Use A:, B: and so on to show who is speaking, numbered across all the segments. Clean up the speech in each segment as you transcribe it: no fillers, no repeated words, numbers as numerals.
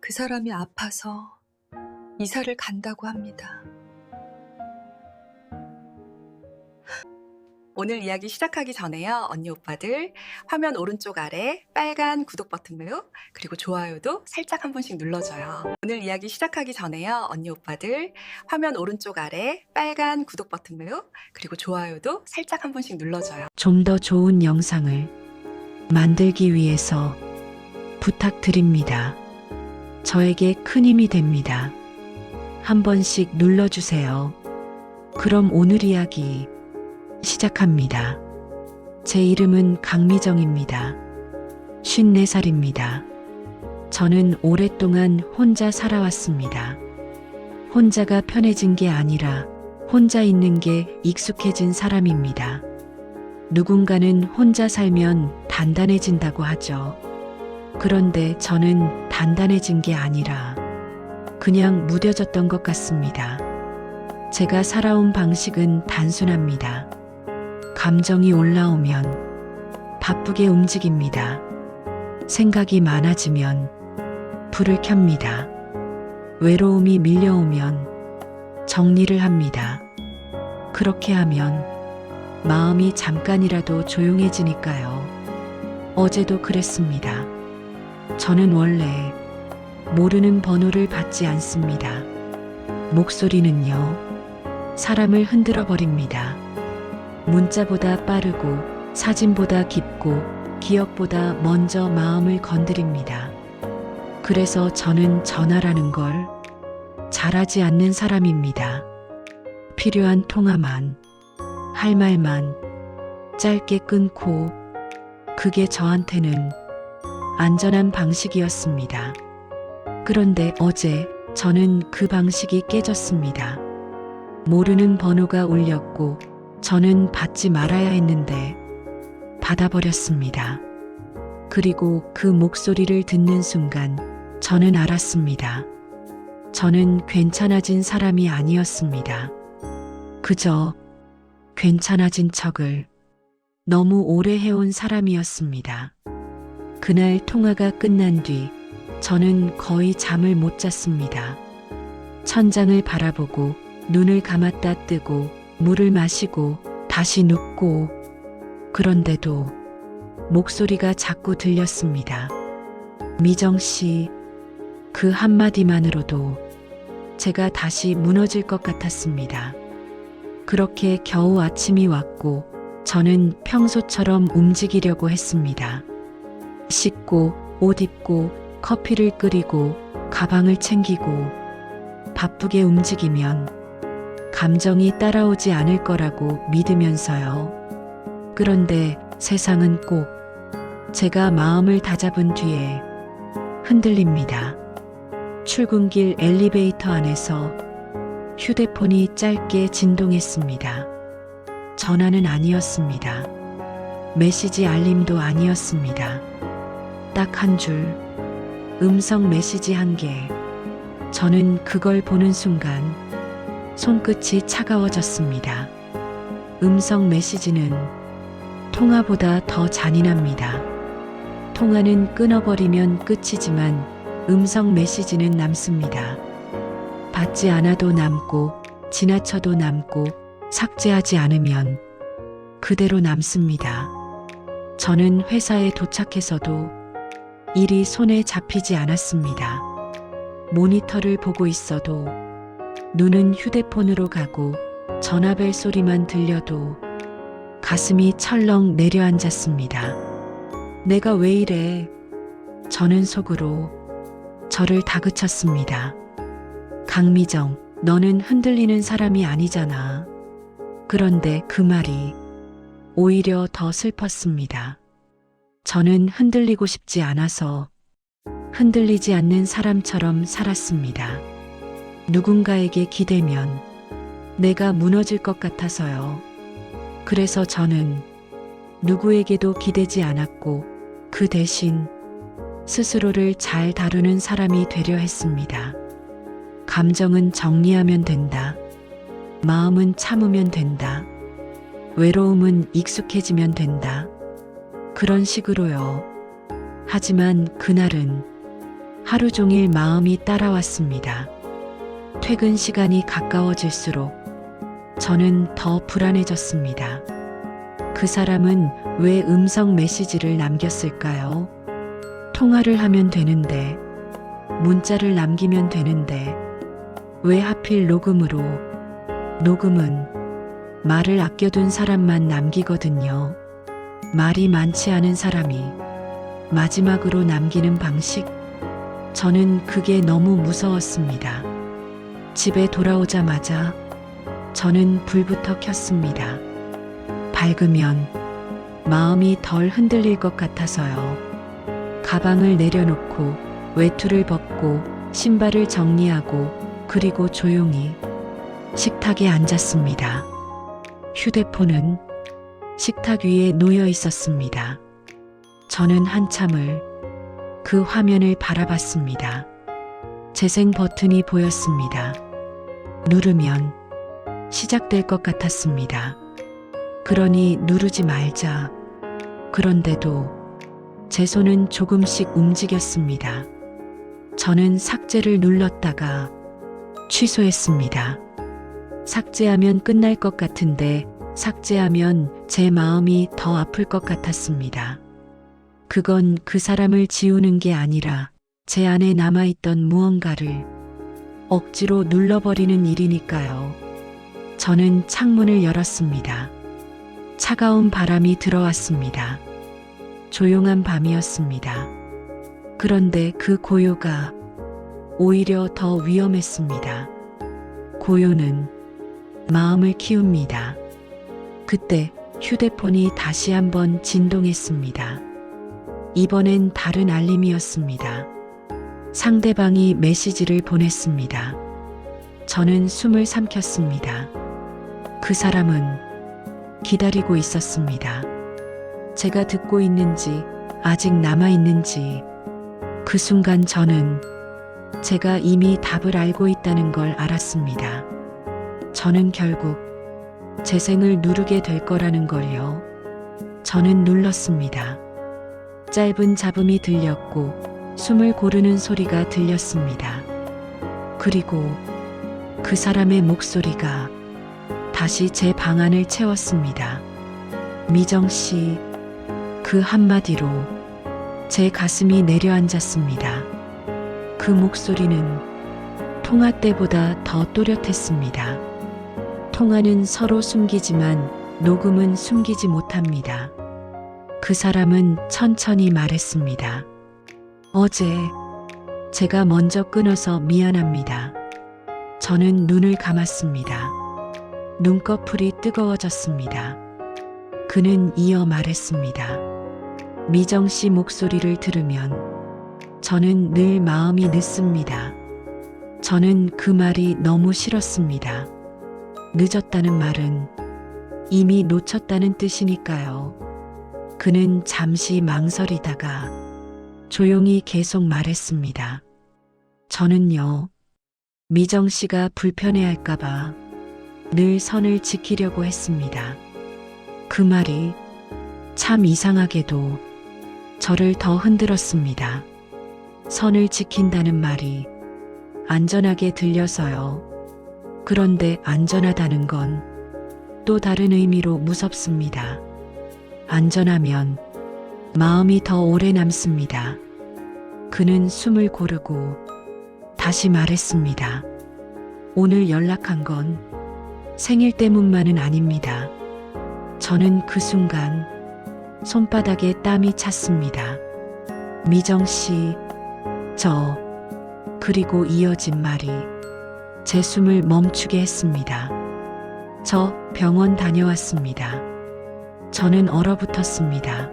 A: 그 사람이 아파서 이사를 간다고 합니다. 오늘 이야기 시작하기 전에요. 언니 오빠들 화면 오른쪽 아래 빨간 구독 버튼매우 그리고 좋아요도 살짝 한 번씩 눌러줘요. 오늘 이야기 시작하기 전에요. 언니 오빠들 화면 오른쪽 아래 빨간 구독 버튼매우 그리고 좋아요도 살짝 한 번씩 눌러줘요.
B: 좀 더 좋은 영상을 만들기 위해서 부탁드립니다. 저에게 큰 힘이 됩니다. 한 번씩 눌러주세요. 그럼 오늘 이야기 시작합니다. 제 이름은 강미정입니다. 54살입니다. 저는 오랫동안 혼자 살아왔습니다. 혼자가 편해진 게 아니라 혼자 있는 게 익숙해진 사람입니다. 누군가는 혼자 살면 단단해진다고 하죠. 그런데 저는 단단해진 게 아니라 그냥 무뎌졌던 것 같습니다. 제가 살아온 방식은 단순합니다. 감정이 올라오면 바쁘게 움직입니다. 생각이 많아지면 불을 켭니다. 외로움이 밀려오면 정리를 합니다. 그렇게 하면 마음이 잠깐이라도 조용해지니까요. 어제도 그랬습니다. 저는 원래 모르는 번호를 받지 않습니다. 목소리는요, 사람을 흔들어 버립니다. 문자보다 빠르고 사진보다 깊고 기억보다 먼저 마음을 건드립니다. 그래서 저는 전화라는 걸 잘하지 않는 사람입니다. 필요한 통화만, 할 말만 짧게 끊고, 그게 저한테는 안전한 방식이었습니다. 그런데 어제 저는 그 방식이 깨졌습니다. 모르는 번호가 울렸고 저는 받지 말아야 했는데 받아버렸습니다. 그리고 그 목소리를 듣는 순간 저는 알았습니다. 저는 괜찮아진 사람이 아니었습니다. 그저 괜찮아진 척을 너무 오래 해온 사람이었습니다. 그날 통화가 끝난 뒤 저는 거의 잠을 못 잤습니다. 천장을 바라보고 눈을 감았다 뜨고 물을 마시고 다시 눕고, 그런데도 목소리가 자꾸 들렸습니다. 미정 씨, 그 한마디만으로도 제가 다시 무너질 것 같았습니다. 그렇게 겨우 아침이 왔고 저는 평소처럼 움직이려고 했습니다. 씻고 옷 입고 커피를 끓이고 가방을 챙기고 바쁘게 움직이면 감정이 따라오지 않을 거라고 믿으면서요. 그런데 세상은 꼭 제가 마음을 다잡은 뒤에 흔들립니다. 출근길 엘리베이터 안에서 휴대폰이 짧게 진동했습니다. 전화는 아니었습니다. 메시지 알림도 아니었습니다. 딱 한 줄, 음성 메시지 한 개. 저는 그걸 보는 순간 손끝이 차가워졌습니다. 음성 메시지는 통화보다 더 잔인합니다. 통화는 끊어버리면 끝이지만 음성 메시지는 남습니다. 받지 않아도 남고 지나쳐도 남고 삭제하지 않으면 그대로 남습니다. 저는 회사에 도착해서도 일이 손에 잡히지 않았습니다. 모니터를 보고 있어도 눈은 휴대폰으로 가고 전화벨 소리만 들려도 가슴이 철렁 내려앉았습니다. 내가 왜 이래? 저는 속으로 저를 다그쳤습니다. 강미정, 너는 흔들리는 사람이 아니잖아. 그런데 그 말이 오히려 더 슬펐습니다. 저는 흔들리고 싶지 않아서 흔들리지 않는 사람처럼 살았습니다. 누군가에게 기대면 내가 무너질 것 같아서요. 그래서 저는 누구에게도 기대지 않았고 그 대신 스스로를 잘 다루는 사람이 되려 했습니다. 감정은 정리하면 된다. 마음은 참으면 된다. 외로움은 익숙해지면 된다. 그런 식으로요. 하지만 그날은 하루 종일 마음이 따라왔습니다. 퇴근 시간이 가까워질수록 저는 더 불안해졌습니다. 그 사람은 왜 음성 메시지를 남겼을까요? 통화를 하면 되는데, 문자를 남기면 되는데, 왜 하필 녹음으로? 녹음은 말을 아껴둔 사람만 남기거든요. 말이 많지 않은 사람이 마지막으로 남기는 방식? 저는 그게 너무 무서웠습니다. 집에 돌아오자마자 저는 불부터 켰습니다. 밝으면 마음이 덜 흔들릴 것 같아서요. 가방을 내려놓고 외투를 벗고 신발을 정리하고 그리고 조용히 식탁에 앉았습니다. 휴대폰은 식탁 위에 놓여 있었습니다. 저는 한참을 그 화면을 바라봤습니다. 재생 버튼이 보였습니다. 누르면 시작될 것 같았습니다. 그러니 누르지 말자. 그런데도 제 손은 조금씩 움직였습니다. 저는 삭제를 눌렀다가 취소했습니다. 삭제하면 끝날 것 같은데 삭제하면 제 마음이 더 아플 것 같았습니다. 그건 그 사람을 지우는 게 아니라 제 안에 남아있던 무언가를 억지로 눌러버리는 일이니까요. 저는 창문을 열었습니다. 차가운 바람이 들어왔습니다. 조용한 밤이었습니다. 그런데 그 고요가 오히려 더 위험했습니다. 고요는 마음을 키웁니다. 그때 휴대폰이 다시 한번 진동했습니다. 이번엔 다른 알림이었습니다. 상대방이 메시지를 보냈습니다. 저는 숨을 삼켰습니다. 그 사람은 기다리고 있었습니다. 제가 듣고 있는지, 아직 남아있는지. 그 순간 저는 제가 이미 답을 알고 있다는 걸 알았습니다. 저는 결국 재생을 누르게 될 거라는 걸요. 저는 눌렀습니다. 짧은 잡음이 들렸고 숨을 고르는 소리가 들렸습니다. 그리고 그 사람의 목소리가 다시 제 방안을 채웠습니다. 미정 씨, 그 한마디로 제 가슴이 내려앉았습니다. 그 목소리는 통화 때보다 더 또렷했습니다. 통화는 서로 숨기지만 녹음은 숨기지 못합니다. 그 사람은 천천히 말했습니다. 어제 제가 먼저 끊어서 미안합니다. 저는 눈을 감았습니다. 눈꺼풀이 뜨거워졌습니다. 그는 이어 말했습니다. 미정 씨 목소리를 들으면 저는 늘 마음이 늦습니다. 저는 그 말이 너무 싫었습니다. 늦었다는 말은 이미 놓쳤다는 뜻이니까요. 그는 잠시 망설이다가 조용히 계속 말했습니다. 저는요, 미정 씨가 불편해할까봐 늘 선을 지키려고 했습니다. 그 말이 참 이상하게도 저를 더 흔들었습니다. 선을 지킨다는 말이 안전하게 들려서요. 그런데 안전하다는 건 또 다른 의미로 무섭습니다. 안전하면 마음이 더 오래 남습니다. 그는 숨을 고르고 다시 말했습니다. 오늘 연락한 건 생일 때문만은 아닙니다. 저는 그 순간 손바닥에 땀이 찼습니다. 미정 씨, 그리고 이어진 말이 제 숨을 멈추게 했습니다. 저 병원 다녀왔습니다. 저는 얼어붙었습니다.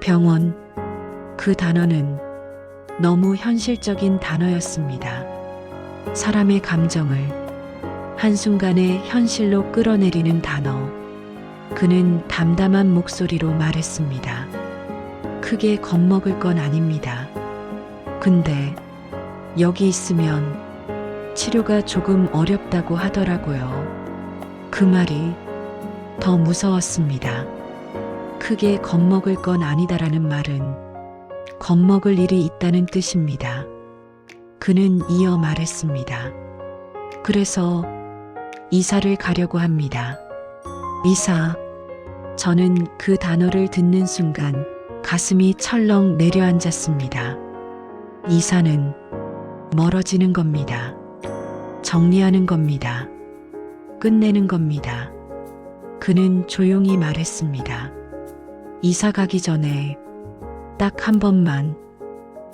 B: 병원, 그 단어는 너무 현실적인 단어였습니다. 사람의 감정을 한순간에 현실로 끌어내리는 단어. 그는 담담한 목소리로 말했습니다. 크게 겁먹을 건 아닙니다. 근데 여기 있으면 치료가 조금 어렵다고 하더라고요. 그 말이 더 무서웠습니다. 크게 겁먹을 건 아니다라는 말은 겁먹을 일이 있다는 뜻입니다. 그는 이어 말했습니다. 그래서 이사를 가려고 합니다. 이사. 저는 그 단어를 듣는 순간 가슴이 철렁 내려앉았습니다. 이사는 멀어지는 겁니다. 정리하는 겁니다. 끝내는 겁니다. 그는 조용히 말했습니다. 이사 가기 전에 딱 한 번만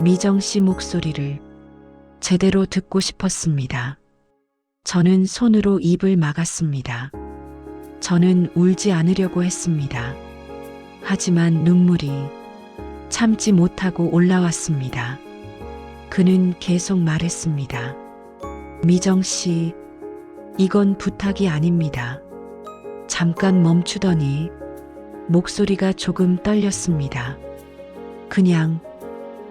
B: 미정 씨 목소리를 제대로 듣고 싶었습니다. 저는 손으로 입을 막았습니다. 저는 울지 않으려고 했습니다. 하지만 눈물이 참지 못하고 올라왔습니다. 그는 계속 말했습니다. 미정 씨, 이건 부탁이 아닙니다. 잠깐 멈추더니 목소리가 조금 떨렸습니다. 그냥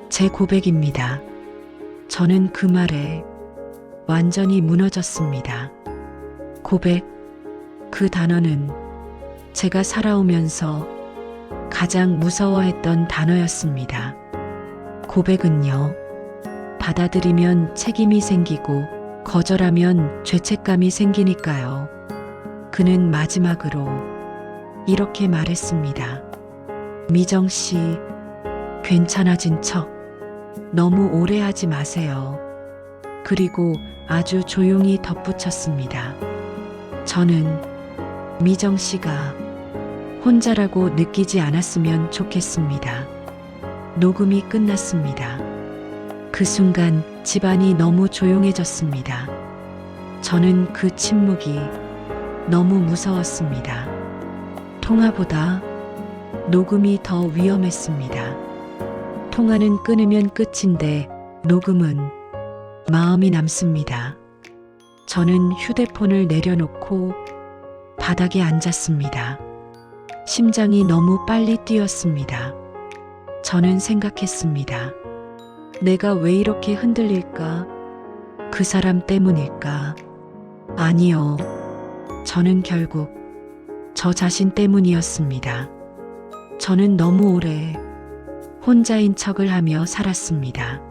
B: 제 고백입니다. 저는 그 말에 완전히 무너졌습니다. 고백, 그 단어는 제가 살아오면서 가장 무서워했던 단어였습니다. 고백은요, 받아들이면 책임이 생기고 거절하면 죄책감이 생기니까요. 그는 마지막으로 이렇게 말했습니다. 미정 씨, 괜찮아진 척 너무 오래 하지 마세요. 그리고 아주 조용히 덧붙였습니다. 저는 미정 씨가 혼자라고 느끼지 않았으면 좋겠습니다. 녹음이 끝났습니다. 그 순간 집안이 너무 조용해졌습니다. 저는 그 침묵이 너무 무서웠습니다. 통화보다 녹음이 더 위험했습니다. 통화는 끊으면 끝인데 녹음은 마음이 남습니다. 저는 휴대폰을 내려놓고 바닥에 앉았습니다. 심장이 너무 빨리 뛰었습니다. 저는 생각했습니다. 내가 왜 이렇게 흔들릴까? 그 사람 때문일까? 아니요. 저는 결국 저 자신 때문이었습니다. 저는 너무 오래 혼자인 척을 하며 살았습니다.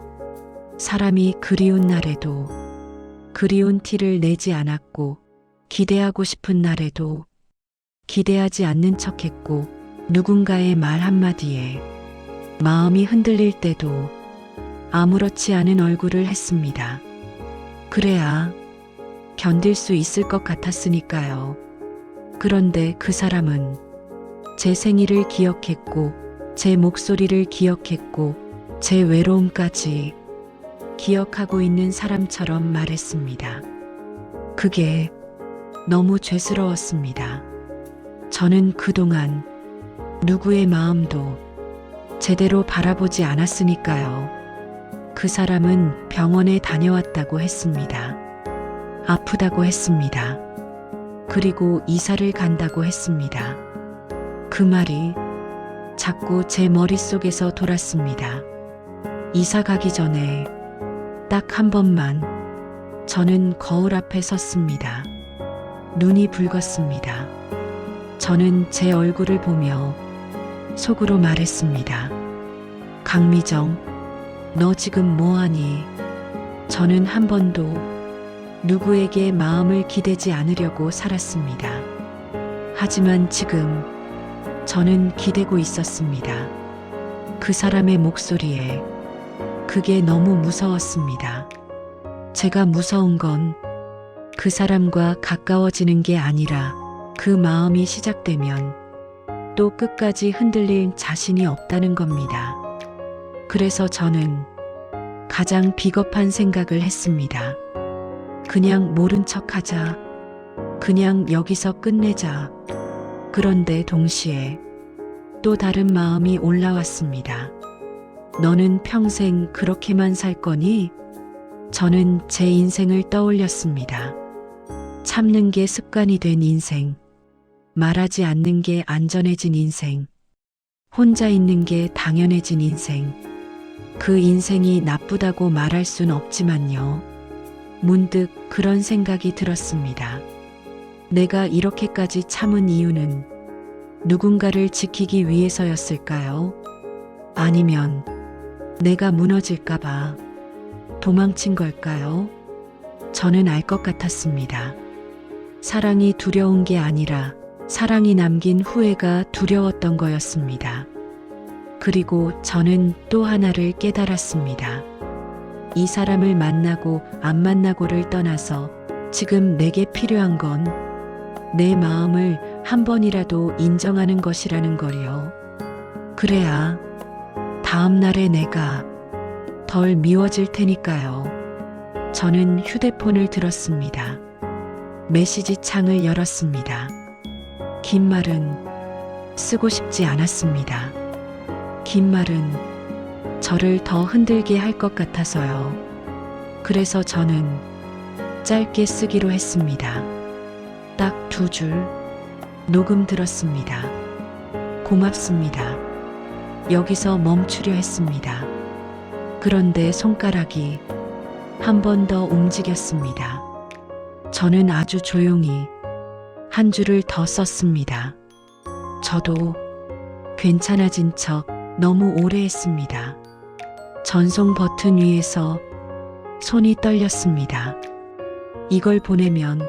B: 사람이 그리운 날에도 그리운 티를 내지 않았고, 기대하고 싶은 날에도 기대하지 않는 척했고, 누군가의 말 한마디에 마음이 흔들릴 때도 아무렇지 않은 얼굴을 했습니다. 그래야 견딜 수 있을 것 같았으니까요. 그런데 그 사람은 제 생일을 기억했고, 제 목소리를 기억했고, 제 외로움까지 기억하고 있는 사람처럼 말했습니다. 그게 너무 죄스러웠습니다. 저는 그동안 누구의 마음도 제대로 바라보지 않았으니까요. 그 사람은 병원에 다녀왔다고 했습니다. 아프다고 했습니다. 그리고 이사를 간다고 했습니다. 그 말이 자꾸 제 머릿속에서 돌았습니다. 이사 가기 전에 딱 한 번만 저는 거울 앞에 섰습니다. 눈이 붉었습니다. 저는 제 얼굴을 보며 속으로 말했습니다. 강미정, 너 지금 뭐하니? 저는 한 번도 누구에게 마음을 기대지 않으려고 살았습니다. 하지만 지금 저는 기대고 있었습니다. 그 사람의 목소리에. 그게 너무 무서웠습니다. 제가 무서운 건 그 사람과 가까워지는 게 아니라 그 마음이 시작되면 또 끝까지 흔들릴 자신이 없다는 겁니다. 그래서 저는 가장 비겁한 생각을 했습니다. 그냥 모른 척 하자. 그냥 여기서 끝내자. 그런데 동시에 또 다른 마음이 올라왔습니다. 너는 평생 그렇게만 살 거니? 저는 제 인생을 떠올렸습니다. 참는 게 습관이 된 인생. 말하지 않는 게 안전해진 인생. 혼자 있는 게 당연해진 인생. 그 인생이 나쁘다고 말할 순 없지만요. 문득 그런 생각이 들었습니다. 내가 이렇게까지 참은 이유는 누군가를 지키기 위해서였을까요? 아니면 내가 무너질까봐, 도망친 걸까요? 저는 알 것 같았습니다. 사랑이 두려운 게 아니라 사랑이 남긴 후회가 두려웠던 거였습니다. 그리고 저는 또 하나를 깨달았습니다. 이 사람을 만나고 안 만나고를 떠나서 지금 내게 필요한 건 내 마음을 한 번이라도 인정하는 것이라는 거리요. 그래야 다음 날에 내가 덜 미워질 테니까요. 저는 휴대폰을 들었습니다. 메시지 창을 열었습니다. 긴 말은 쓰고 싶지 않았습니다. 긴 말은 저를 더 흔들게 할 것 같아서요. 그래서 저는 짧게 쓰기로 했습니다. 딱 2줄. 녹음 들었습니다. 고맙습니다. 여기서 멈추려 했습니다. 그런데 손가락이 한 번 더 움직였습니다. 저는 아주 조용히 한 줄을 더 썼습니다. 저도 괜찮아진 척 너무 오래 했습니다. 전송 버튼 위에서 손이 떨렸습니다. 이걸 보내면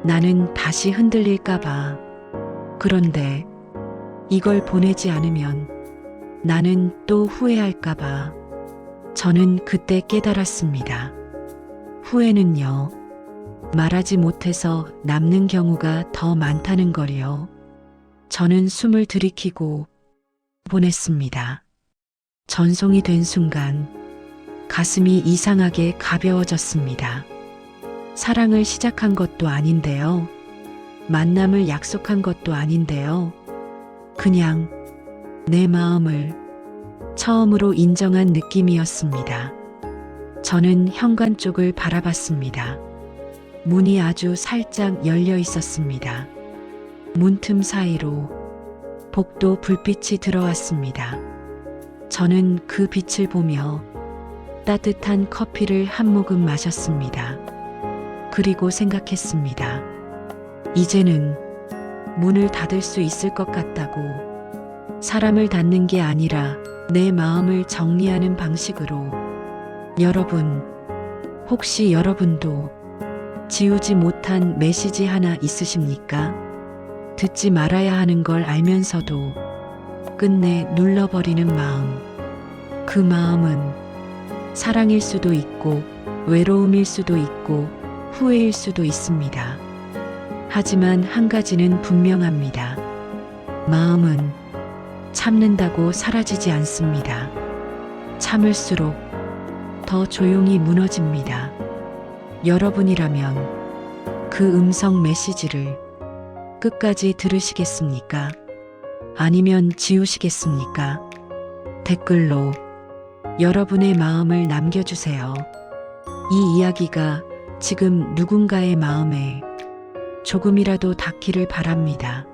B: 나는 다시 흔들릴까봐. 그런데 이걸 보내지 않으면 나는 또 후회할까봐. 저는 그때 깨달았습니다. 후회는요, 말하지 못해서 남는 경우가 더 많다는 걸요. 저는 숨을 들이키고 보냈습니다. 전송이 된 순간 가슴이 이상하게 가벼워졌습니다. 사랑을 시작한 것도 아닌데요. 만남을 약속한 것도 아닌데요. 그냥 내 마음을 처음으로 인정한 느낌이었습니다. 저는 현관 쪽을 바라봤습니다. 문이 아주 살짝 열려 있었습니다. 문틈 사이로 복도 불빛이 들어왔습니다. 저는 그 빛을 보며 따뜻한 커피를 한 모금 마셨습니다. 그리고 생각했습니다. 이제는 문을 닫을 수 있을 것 같다고. 사람을 닫는 게 아니라 내 마음을 정리하는 방식으로. 여러분, 혹시 여러분도 지우지 못한 메시지 하나 있으십니까? 듣지 말아야 하는 걸 알면서도 끝내 눌러버리는 마음. 그 마음은 사랑일 수도 있고 외로움일 수도 있고 후회일 수도 있습니다. 하지만 한 가지는 분명합니다. 마음은 참는다고 사라지지 않습니다. 참을수록 더 조용히 무너집니다. 여러분이라면 그 음성 메시지를 끝까지 들으시겠습니까? 아니면 지우시겠습니까? 댓글로 여러분의 마음을 남겨주세요. 이 이야기가 지금 누군가의 마음에 조금이라도 닿기를 바랍니다.